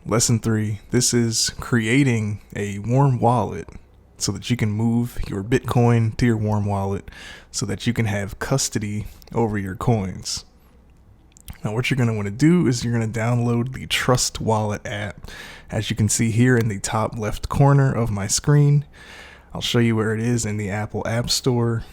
Lesson 3. This is creating a warm wallet so that you can move your Bitcoin to your warm wallet so that you can have custody over your coins. Now what you're going to want to do is you're going to download the Trust Wallet app. As you can see here in the top left corner of my screen, I'll show you where it is in the Apple App Store.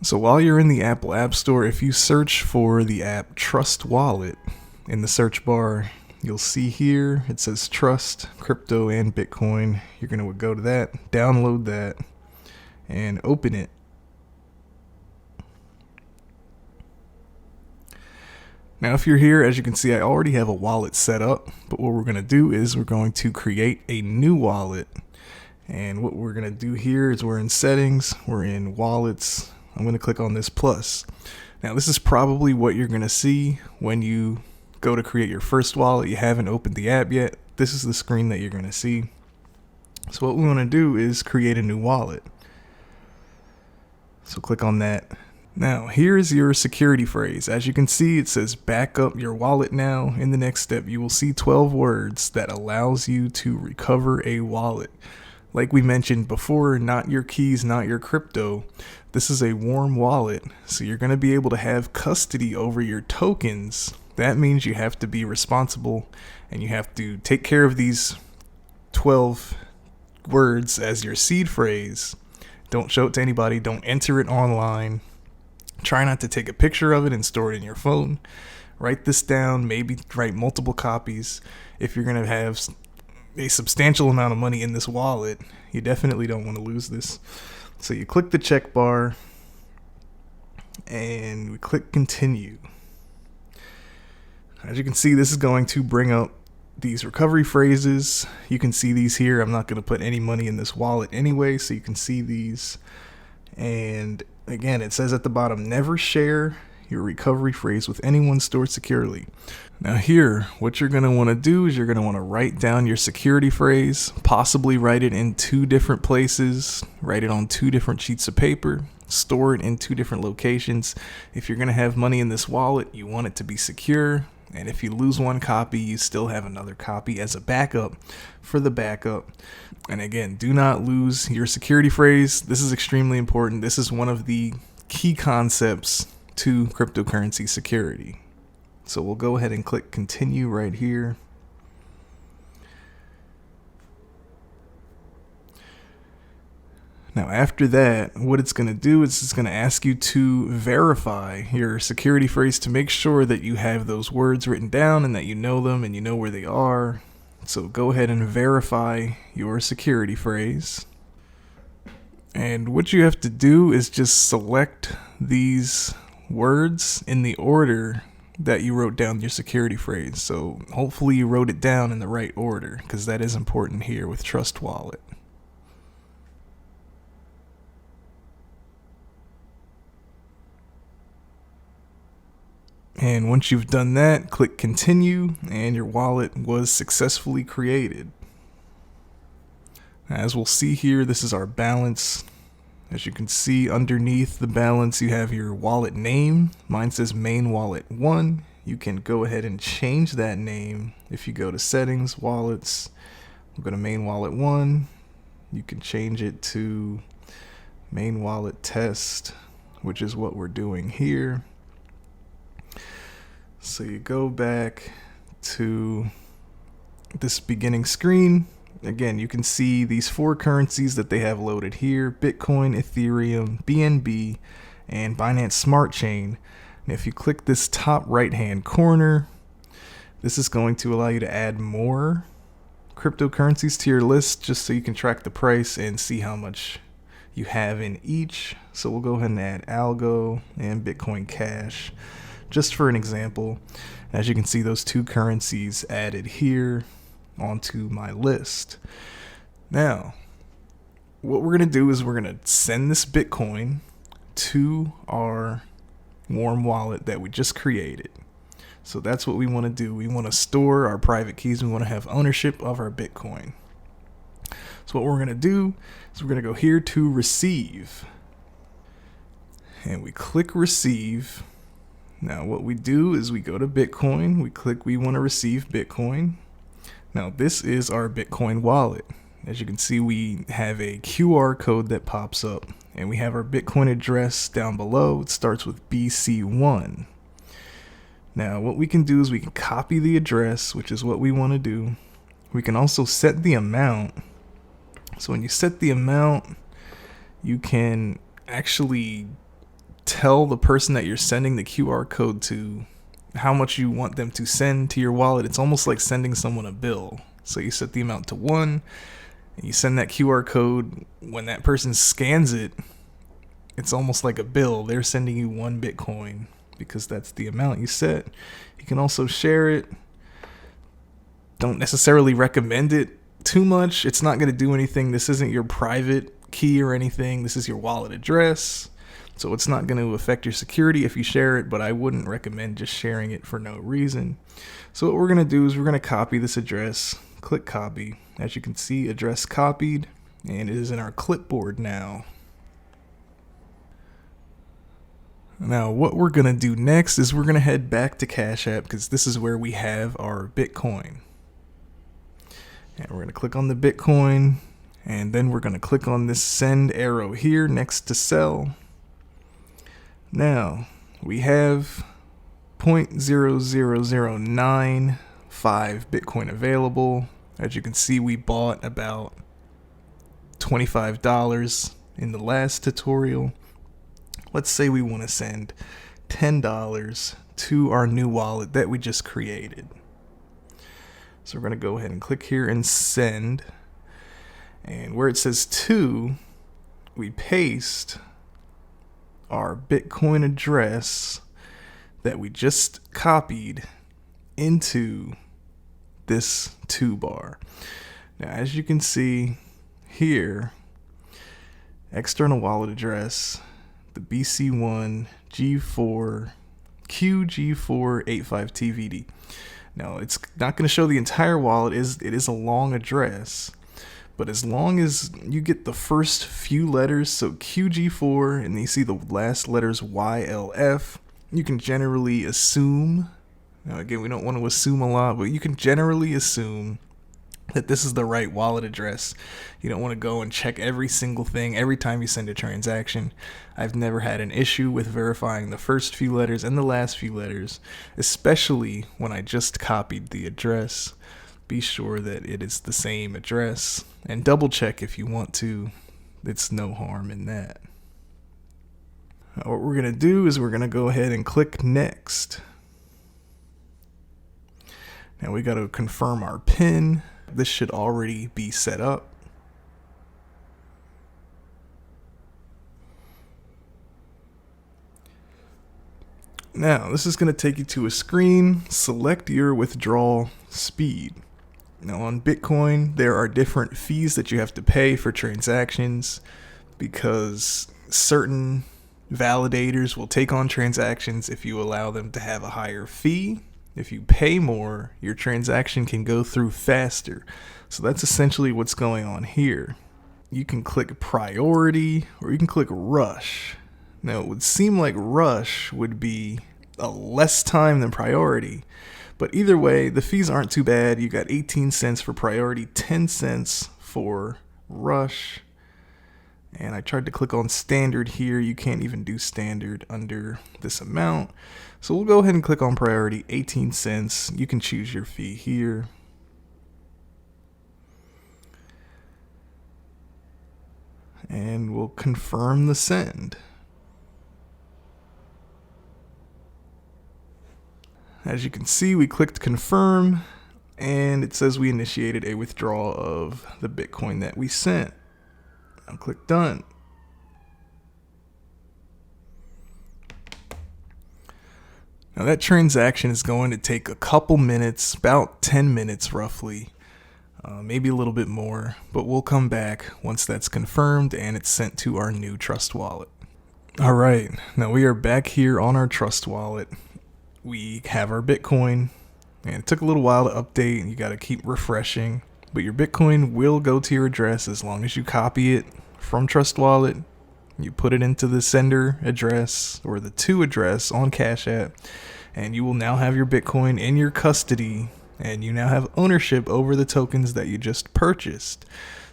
So while you're in the Apple App Store, if you search for the app Trust Wallet in the search bar, you'll see here it says Trust, Crypto, and Bitcoin. You're going to go to that, download that, and open it. Now if you're here, as you can see, I already have a wallet set up, but what we're going to do is we're going to create a new wallet. And what we're going to do here is we're in settings, we're in wallets. I'm going to click on this plus. Now this is probably what you're going to see when you go to create your first wallet. You haven't opened the app yet. This is the screen that you're going to see. So what we want to do is create a new wallet. So click on that. Now here's your security phrase. As you can see, it says back up your wallet now. In the next step, you will see 12 words that allows you to recover a wallet. Like we mentioned before, not your keys, not your crypto. This is a warm wallet, so you're going to be able to have custody over your tokens. That means you have to be responsible and you have to take care of these 12 words as your seed phrase. Don't show it to anybody. Don't enter it online. Try not to take a picture of it and store it in your phone. Write this down, maybe write multiple copies. If you're going to have a substantial amount of money in this wallet, you definitely don't want to lose this. So you click the check bar and we click continue. As you can see, this is going to bring up these recovery phrases. You can see these here. I'm not going to put any money in this wallet anyway, so you can see these. And again, it says at the bottom, never share your recovery phrase with anyone stored securely. Now here, what you're going to want to do is you're going to want to write down your security phrase, possibly write it in 2 different places, write it on 2 different sheets of paper, store it in 2 different locations. If you're going to have money in this wallet, you want it to be secure. And if you lose one copy, you still have another copy as a backup for the backup. And again, do not lose your security phrase. This is extremely important. This is one of the key concepts to cryptocurrency security. So we'll go ahead and click continue right here. Now after that, what it's going to do is it's going to ask you to verify your security phrase to make sure that you have those words written down and that you know them and you know where they are. So go ahead and verify your security phrase. And what you have to do is just select these words in the order that you wrote down your security phrase. So hopefully you wrote it down in the right order, because that is important here with Trust Wallet. And once you've done that, click continue and your wallet was successfully created. As we'll see here, this is our balance. As you can see underneath the balance, you have your wallet name. Mine says main wallet 1. You can go ahead and change that name. If you go to settings, wallets, we'll go to main wallet 1. You can change it to main wallet test, which is what we're doing here. So you go back to this beginning screen. Again, you can see these 4 currencies that they have loaded here: Bitcoin, Ethereum, BNB, and Binance Smart Chain. And if you click this top right hand corner, this is going to allow you to add more cryptocurrencies to your list, just so you can track the price and see how much you have in each. So we'll go ahead and add Algo and Bitcoin Cash, just for an example. As you can see, those 2 currencies added here onto my list. Now, what we're going to do is we're going to send this Bitcoin to our warm wallet that we just created. So that's what we want to do. We want to store our private keys. We want to have ownership of our Bitcoin. So what we're going to do is we're going to go here to receive. And we click receive. Now what we do is we go to Bitcoin. We click we want to receive Bitcoin. Now this is our Bitcoin wallet. As you can see, we have a QR code that pops up. And we have our Bitcoin address down below. It starts with BC1. Now what we can do is we can copy the address, which is what we want to do. We can also set the amount. So when you set the amount, you can actually tell the person that you're sending the QR code to how much you want them to send to your wallet. It's almost like sending someone a bill. So you set the amount to 1, and you send that QR code. When that person scans it, it's almost like a bill. They're sending you 1 Bitcoin because that's the amount you set. You can also share it. Don't necessarily recommend it too much. It's not going to do anything. This isn't your private key or anything. This is your wallet address. So it's not going to affect your security if you share it, but I wouldn't recommend just sharing it for no reason. So what we're going to do is we're going to copy this address. Click copy. As you can see, address copied, and it is in our clipboard now. Now what we're going to do next is we're going to head back to Cash App because this is where we have our Bitcoin. And we're going to click on the Bitcoin, and then we're going to click on this send arrow here next to sell. Now we have 0.00095 Bitcoin available. As you can see, we bought about $25 in the last tutorial. Let's say we want to send $10 to our new wallet that we just created. So we're going to go ahead and click here and send. And where it says to, we paste our Bitcoin address that we just copied into this to bar. Now, as you can see here, external wallet address, the BC1 G4 QG485TVD. Now, it's not going to show the entire wallet. It is a long address, but as long as you get the first few letters, so QG4, and you see the last letters YLF, you can generally assume, now again, we don't want to assume a lot, but you can generally assume that this is the right wallet address. You don't want to go and check every single thing every time you send a transaction. I've never had an issue with verifying the first few letters and the last few letters, especially when I just copied the address. Be sure that it is the same address and double check if you want to. It's no harm in that. Now, what we're going to do is we're going to go ahead and click next. Now we got to confirm our PIN. This should already be set up. Now, this is going to take you to a screen. Select your withdrawal speed. Now, on Bitcoin, there are different fees that you have to pay for transactions because certain validators will take on transactions if you allow them to have a higher fee. If you pay more, your transaction can go through faster. So that's essentially what's going on here. You can click priority or you can click rush. Now, it would seem like rush would be a less time than priority. But either way, the fees aren't too bad. You got 18 cents for priority, 10 cents for rush. And I tried to click on standard here. You can't even do standard under this amount. So we'll go ahead and click on priority, 18 cents. You can choose your fee here. And we'll confirm the send. As you can see, we clicked confirm, and it says we initiated a withdrawal of the Bitcoin that we sent. I'll click done. Now that transaction is going to take a couple minutes, about 10 minutes roughly, maybe a little bit more, but we'll come back once that's confirmed and it's sent to our new Trust Wallet. All right, now we are back here on our Trust Wallet. We have our Bitcoin, and it took a little while to update, and you got to keep refreshing, but your Bitcoin will go to your address as long as you copy it from Trust Wallet. You put it into the sender address or the to address on Cash App, and you will now have your Bitcoin in your custody, and you now have ownership over the tokens that you just purchased.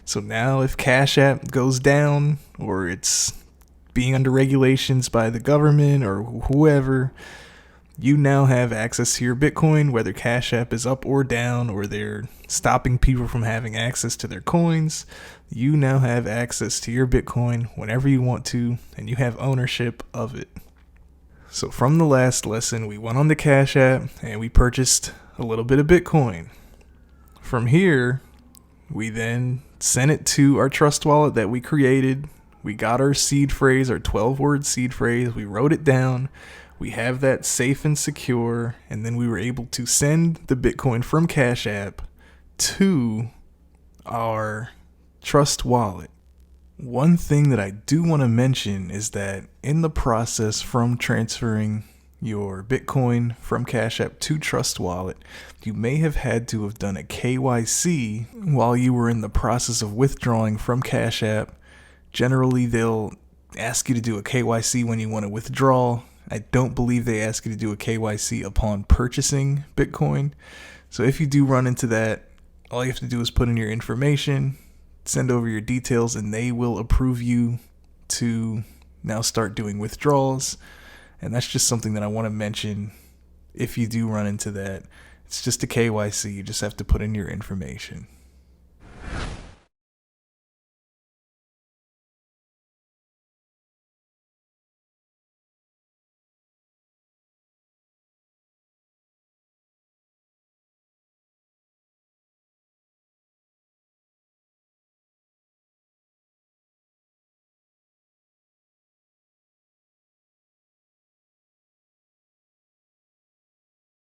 So now if Cash App goes down, or it's being under regulations by the government or whoever, you now have access to your Bitcoin, whether Cash App is up or down, or they're stopping people from having access to their coins. You now have access to your Bitcoin whenever you want to, and you have ownership of it. So from the last lesson, we went on the Cash App and we purchased a little bit of Bitcoin. From here, we then sent it to our Trust Wallet that we created. We got our seed phrase, our 12-word seed phrase. We wrote it down. We have that safe and secure, and then we were able to send the Bitcoin from Cash App to our Trust Wallet. One thing that I do want to mention is that in the process from transferring your Bitcoin from Cash App to Trust Wallet, you may have had to have done a KYC while you were in the process of withdrawing from Cash App. Generally, they'll ask you to do a KYC when you want to withdraw. I don't believe they ask you to do a KYC upon purchasing Bitcoin. So if you do run into that, all you have to do is put in your information, send over your details, and they will approve you to now start doing withdrawals. And that's just something that I want to mention. If you do run into that, it's just a KYC. You just have to put in your information.